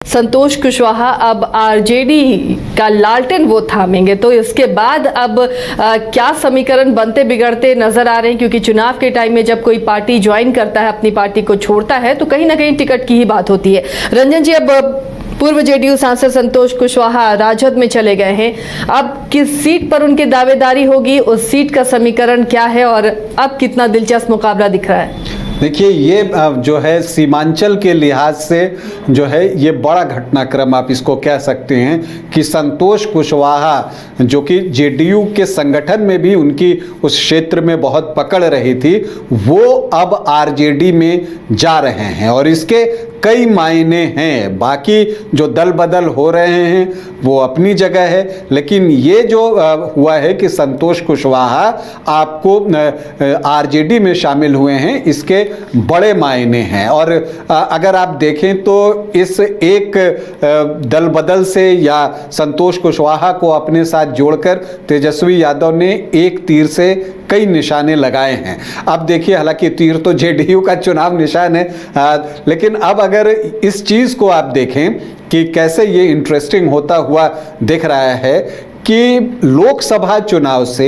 संतोष कुशवाहा अब आरजेडी का लालटेन वो थामेंगे, तो इसके बाद अब क्या समीकरण बनते बिगड़ते नजर आ रहे हैं? क्योंकि चुनाव के टाइम में जब कोई पार्टी ज्वाइन करता है, अपनी पार्टी को छोड़ता है, तो कहीं ना कहीं टिकट की ही बात होती है। रंजन जी, अब पूर्व जेडीयू सांसद संतोष कुशवाहा राजद में चले गए हैं, अब किस सीट पर उनकी दावेदारी होगी, उस सीट का समीकरण क्या है और अब कितना दिलचस्प मुकाबला दिख रहा है? देखिए, ये जो है सीमांचल के लिहाज से जो है ये बड़ा घटनाक्रम आप इसको कह सकते हैं कि संतोष कुशवाहा जो कि जेडीयू के संगठन में भी उनकी उस क्षेत्र में बहुत पकड़ रही थी, वो अब आरजेडी में जा रहे हैं और इसके कई मायने हैं। बाकी जो दल बदल हो रहे हैं वो अपनी जगह है, लेकिन ये जो हुआ है कि संतोष कुशवाहा आपको आरजेडी में शामिल हुए हैं, इसके बड़े मायने हैं। और अगर आप देखें तो इस एक दल बदल से या संतोष कुशवाहा को अपने साथ जोड़कर तेजस्वी यादव ने एक तीर से कई निशाने लगाए हैं। अब देखिए, हालांकि तीर तो जेडीयू का चुनाव निशान है, लेकिन अब अगर इस चीज को आप देखें कि कैसे ये इंटरेस्टिंग होता हुआ दिख रहा है कि लोकसभा चुनाव से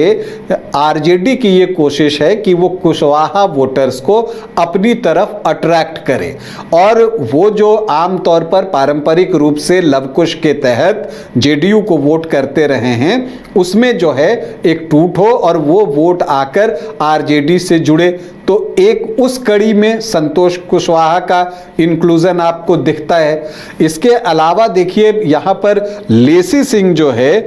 आरजेडी की ये कोशिश है कि वो कुशवाहा वोटर्स को अपनी तरफ अट्रैक्ट करे और वो जो आमतौर पर पारंपरिक रूप से लवकुश के तहत जेडीयू को वोट करते रहे हैं, उसमें जो है एक टूट हो और वो वोट आकर आरजेडी से जुड़े। तो एक उस कड़ी में संतोष कुशवाहा का इंक्लूजन आपको दिखता है। इसके अलावा देखिए, यहाँ पर लेसी सिंह जो है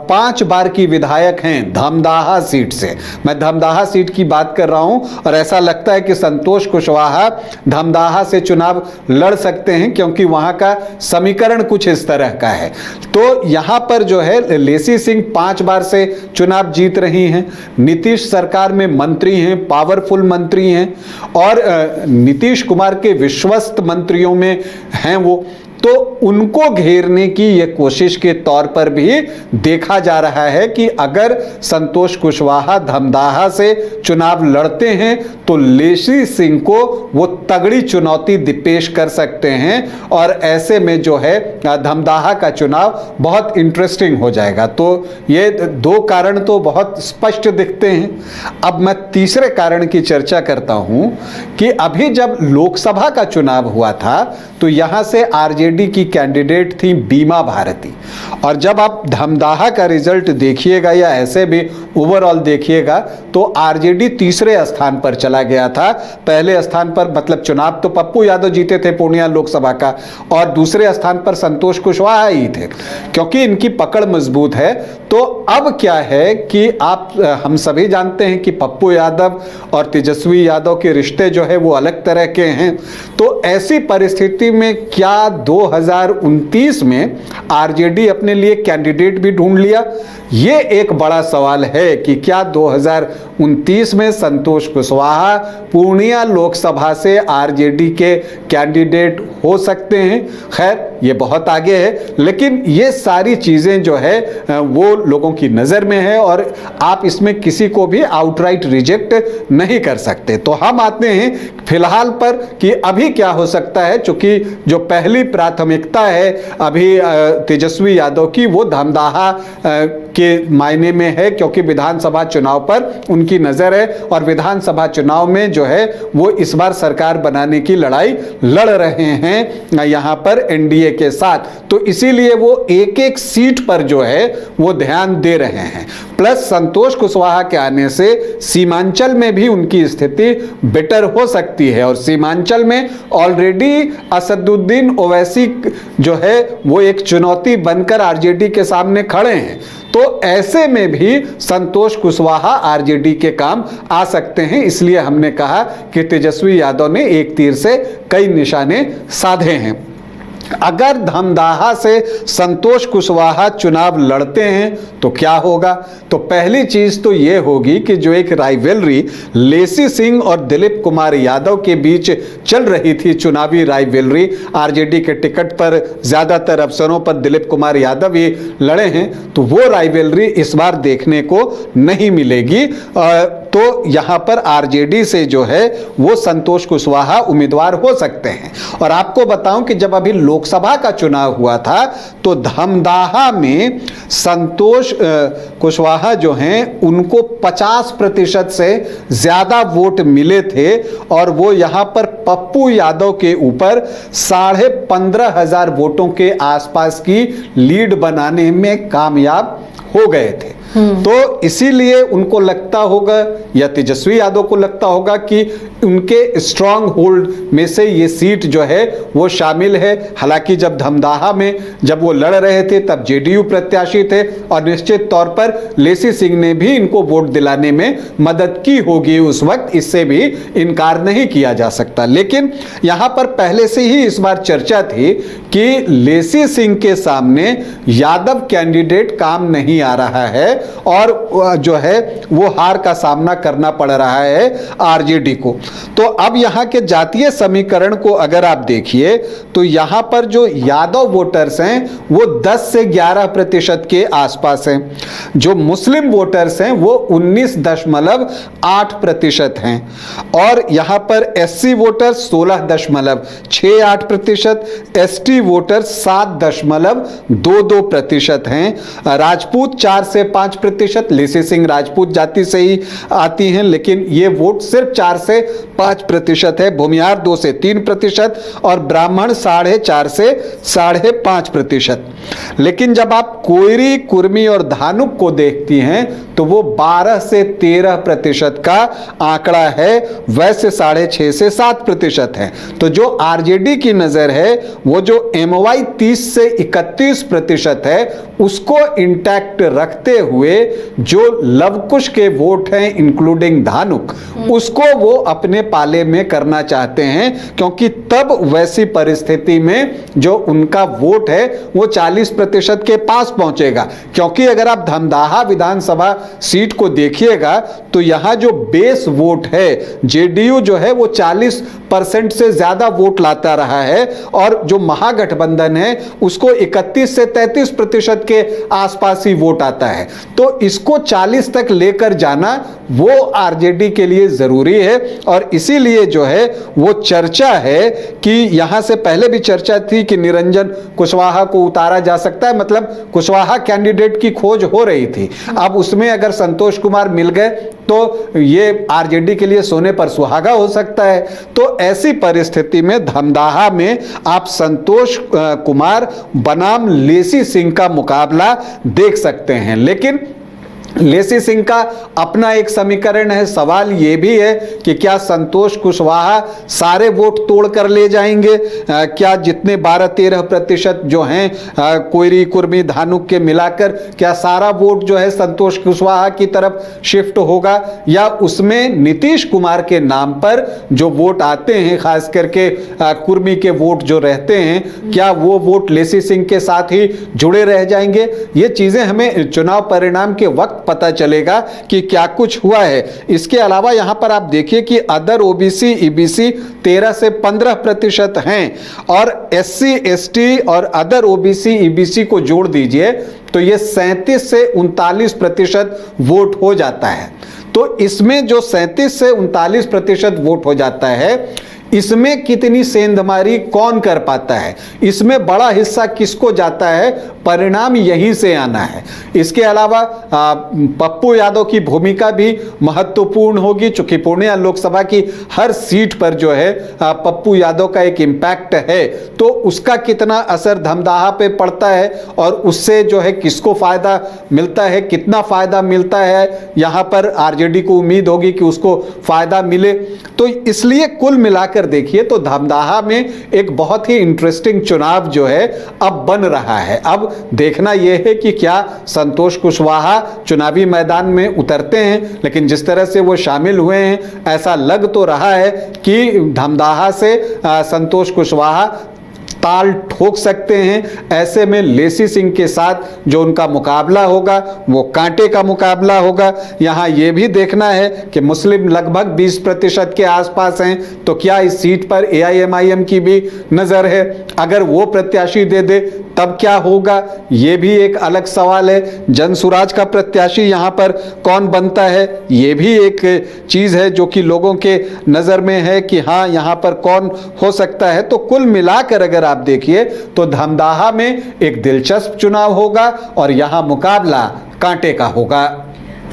5 बार की विधायक हैं धमदाहा सीट से। मैं धमदाहा सीट की बात कर रहा हूं और ऐसा लगता है कि संतोष कुशवाहा धमदाहा से चुनाव लड़ सकते हैं क्योंकि वहां का समीकरण कुछ इस तरह का है। तो यहां पर जो है लेसी सिंह 5 बार से चुनाव जीत रही हैं, नीतीश सरकार में मंत्री हैं, पावरफुल मंत्री हैं और नीतीश कुमार के विश्वस्त मंत्रियों में हैं वो। तो उनको घेरने की ये कोशिश के तौर पर भी देखा जा रहा है कि अगर संतोष कुशवाहा धमदाहा से चुनाव लड़ते हैं तो लेसी सिंह को वो तगड़ी चुनौती पेश कर सकते हैं और ऐसे में जो है धमदाहा का चुनाव बहुत इंटरेस्टिंग हो जाएगा। तो ये 2 कारण तो बहुत स्पष्ट दिखते हैं। अब मैं तीसरे कारण की चर्चा करता हूं कि अभी जब लोकसभा का चुनाव हुआ था तो यहां से आरजेडी की कैंडिडेट थी बीमा भारती, और जब आप धमदाहा का रिजल्ट देखिएगा या ऐसे भी ओवरऑल देखिएगा तो आरजेडी तीसरे स्थान पर चला गया था। पहले स्थान पर मतलब चुनाव तो पप्पू यादव जीते थे पूर्णिया लोकसभा का, और दूसरे स्थान पर संतोष कुशवाहा ही थे क्योंकि इनकी पकड़ मजबूत है। तो अब क्या है कि हम सभी जानते हैं कि पप्पू यादव और तेजस्वी यादव के रिश्ते जो है वो अलग तरह के हैं। तो ऐसी परिस्थिति में क्या 2029 में आरजेडी अपने लिए कैंडिडेट भी ढूंढ लिया? ये एक बड़ा सवाल है कि क्या 2029 में संतोष कुशवाहा पूर्णिया लोकसभा से आरजेडी के कैंडिडेट हो सकते हैं? खैर, ये बहुत आगे है, लेकिन ये सारी चीजें जो है वो लोगों की नजर में है और आप इसमें किसी को भी आउटराइट रिजेक्ट नहीं कर सकते। तो हम आते हैं फिलहाल पर कि अभी क्या हो सकता है, चूंकि जो पहली प्राथमिकता है अभी तेजस्वी यादव की वो धमदाहा के मायने में है क्योंकि विधानसभा चुनाव पर उनकी नजर है और विधानसभा चुनाव में जो है वो इस बार सरकार बनाने की लड़ाई लड़ रहे हैं यहां पर एनडीए के साथ। तो इसीलिए वो एक एक सीट पर जो है वो ध्यान दे रहे हैं। प्लस संतोष कुशवाहा के आने से सीमांचल में भी उनकी स्थिति बेटर हो सकती है और सीमांचल में ऑलरेडी असदुद्दीन ओवैसी जो है वो एक चुनौती बनकर आरजेडी के सामने खड़े हैं। तो ऐसे में भी संतोष कुशवाहा आरजेडी के काम आ सकते हैं। इसलिए हमने कहा कि तेजस्वी यादव ने एक तीर से कई निशाने साधे हैं। अगर धमदाहा से संतोष कुशवाहा चुनाव लड़ते हैं तो क्या होगा? तो पहली चीज तो यह होगी कि जो एक राइवलरी लेसी सिंह और दिलीप कुमार यादव के बीच चल रही थी, चुनावी राइवलरी, आरजेडी के टिकट पर ज्यादातर अवसरों पर दिलीप कुमार यादव ही लड़े हैं, तो वो राइवलरी इस बार देखने को नहीं मिलेगी। तो यहाँ पर आरजेडी से जो है वो संतोष कुशवाहा उम्मीदवार हो सकते हैं। और आपको बताऊं कि जब अभी लोकसभा का चुनाव हुआ था तो धमदाहा में संतोष कुशवाहा जो हैं उनको 50% से ज्यादा वोट मिले थे और वो यहाँ पर पप्पू यादव के ऊपर 15,500 वोटों के आसपास की लीड बनाने में कामयाब हो गए थे। तो इसीलिए उनको लगता होगा या तेजस्वी यादव को लगता होगा कि उनके स्ट्रांग होल्ड में से ये सीट जो है वो शामिल है। हालांकि जब धमदाहा में जब वो लड़ रहे थे तब जेडीयू प्रत्याशी थे और निश्चित तौर पर लेसी सिंह ने भी इनको वोट दिलाने में मदद की होगी उस वक्त, इससे भी इनकार नहीं किया जा सकता। लेकिन यहां पर पहले से ही इस बार चर्चा थी कि लेसी सिंह के सामने यादव कैंडिडेट काम नहीं आ रहा है और जो है वो हार का सामना करना पड़ रहा है आरजेडी को। तो अब यहां के जातीय समीकरण को अगर आप देखिए तो यहां पर जो यादव वोटर्स हैं वो 10 से 11% के आसपास हैं। जो मुस्लिम वोटर्स हैं वो 19.8% हैं और यहां पर एससी वोटर्स 16.68%, एसटी वोटर्स 7.22% हैं, राजपूत 4 से 5%, लेसी सिंह राजपूत जाति से ही आती हैं लेकिन ये वोट सिर्फ 4 से 5% है, भूमिहार 2 से 3% और ब्राह्मण 4.5 से 5.5%। लेकिन जब आप कोयरी, कुर्मी और धानुक को देखती हैं तो वो 12 से 13% का आंकड़ा है, वैसे 6.5 से 7% है। तो जो आरजेडी की नजर है वो जो एमवाई 30 से 31% है उसको इंटैक्ट रखते हुए जो लवकुश के वोट हैं इंक्लूडिंग धानुक उसको वो अपने पाले में करना चाहते हैं, क्योंकि तब वैसी परिस्थिति में जो उनका वोट है वो 40% के पास पहुंचेगा। क्योंकि अगर आप धमदाहा विधानसभा सीट को देखिएगा तो यहां जो बेस वोट है जेडीयू जो है वो 40% से ज्यादा वोट लाता रहा है और जो महागठबंधन है उसको 31 से 33% के आसपास ही वोट आता है। तो इसको 40 तक लेकर जाना वो आरजेडी के लिए जरूरी है और इसीलिए जो है वो चर्चा है कि यहां से पहले भी चर्चा थी कि निरंजन कुशवाहा को उतारा जा सकता है, मतलब कुशवाहा कैंडिडेट की खोज हो रही थी। अब उसमें अगर संतोष कुमार मिल गए तो ये आरजेडी के लिए सोने पर सुहागा हो सकता है। तो ऐसी परिस्थिति में धमदाहा में आप संतोष कुमार बनाम लेसी सिंह का मुकाबला देख सकते हैं। लेकिन लेसी सिंह का अपना एक समीकरण है। सवाल यह भी है कि क्या संतोष कुशवाहा सारे वोट तोड़ कर ले जाएंगे? क्या जितने 12-13% जो हैं कोयरी, कुर्मी, धानुक के मिलाकर क्या सारा वोट जो है संतोष कुशवाहा की तरफ शिफ्ट होगा या उसमें नीतीश कुमार के नाम पर जो वोट आते हैं, खास करके कुर्मी के वोट जो रहते हैं, क्या वो वोट लेसी सिंह के साथ ही जुड़े रह जाएंगे? ये चीजें हमें चुनाव परिणाम के वक्त पता चलेगा कि क्या कुछ हुआ है। इसके अलावा यहां पर आप देखिए कि अदर ओबीसी, ईबीसी 13 से 15% हैं और एससी, एसटी और अदर ओबीसी, ईबीसी को जोड़ दीजिए तो ये 37 से 39% वोट हो जाता है। तो इसमें जो 37 से 39% वोट हो जाता है, इसमें कितनी सेंधमारी कौन कर पाता है, इसमें बड़ा हिस्सा किसको जाता है, परिणाम यहीं से आना है। इसके अलावा पप्पू यादव की भूमिका भी महत्वपूर्ण होगी, चूंकि पूर्णिया लोकसभा की हर सीट पर जो है पप्पू यादव का एक इम्पैक्ट है, तो उसका कितना असर धमदाहा पे पड़ता है और उससे जो है किसको फायदा मिलता है, कितना फायदा मिलता है, यहां पर आरजेडी को उम्मीद होगी कि उसको फायदा मिले। तो इसलिए कुल मिलाकर देखिए तो धमदाहा में एक बहुत ही इंटरेस्टिंग चुनाव जो है अब बन रहा है। अब देखना यह है कि क्या संतोष कुशवाहा चुनावी मैदान में उतरते हैं, लेकिन जिस तरह से वो शामिल हुए हैं ऐसा लग तो रहा है कि धमदाहा से संतोष कुशवाहा ताल ठोक सकते हैं। ऐसे में लेसी सिंह के साथ जो उनका मुकाबला होगा वो कांटे का मुकाबला होगा। यहाँ ये भी देखना है कि मुस्लिम लगभग 20% के आसपास हैं, तो क्या इस सीट पर AIMIM की भी नज़र है? अगर वो प्रत्याशी दे दे तब क्या होगा, ये भी एक अलग सवाल है। जनसुराज का प्रत्याशी यहाँ पर कौन बनता है, ये भी एक चीज़ है जो कि लोगों के नज़र में है कि हाँ यहाँ पर कौन हो सकता है। तो कुल मिलाकर अगर आप देखिए तो धमदाहा में एक दिलचस्प चुनाव होगा और यहाँ मुकाबला कांटे का होगा।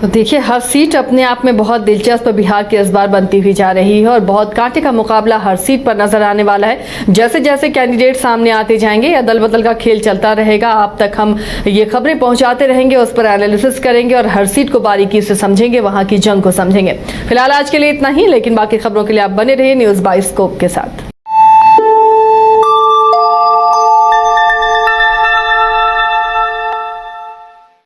तो देखिए, हर सीट अपने आप में बहुत दिलचस्प बिहार की इस बार बनती हुई जा रही है और बहुत कांटे का मुकाबला हर सीट पर नजर आने वाला है। जैसे जैसे कैंडिडेट सामने आते जाएंगे या दल बदल का खेल चलता रहेगा, आप तक हम ये खबरें पहुंचाते रहेंगे, उस पर एनालिसिस करेंगे और हर सीट को बारीकी से समझेंगे, वहां की जंग को समझेंगे। फिलहाल आज के लिए इतना ही, लेकिन बाकी खबरों के लिए आप बने रहिए न्यूज़ बाइस्कोप के साथ।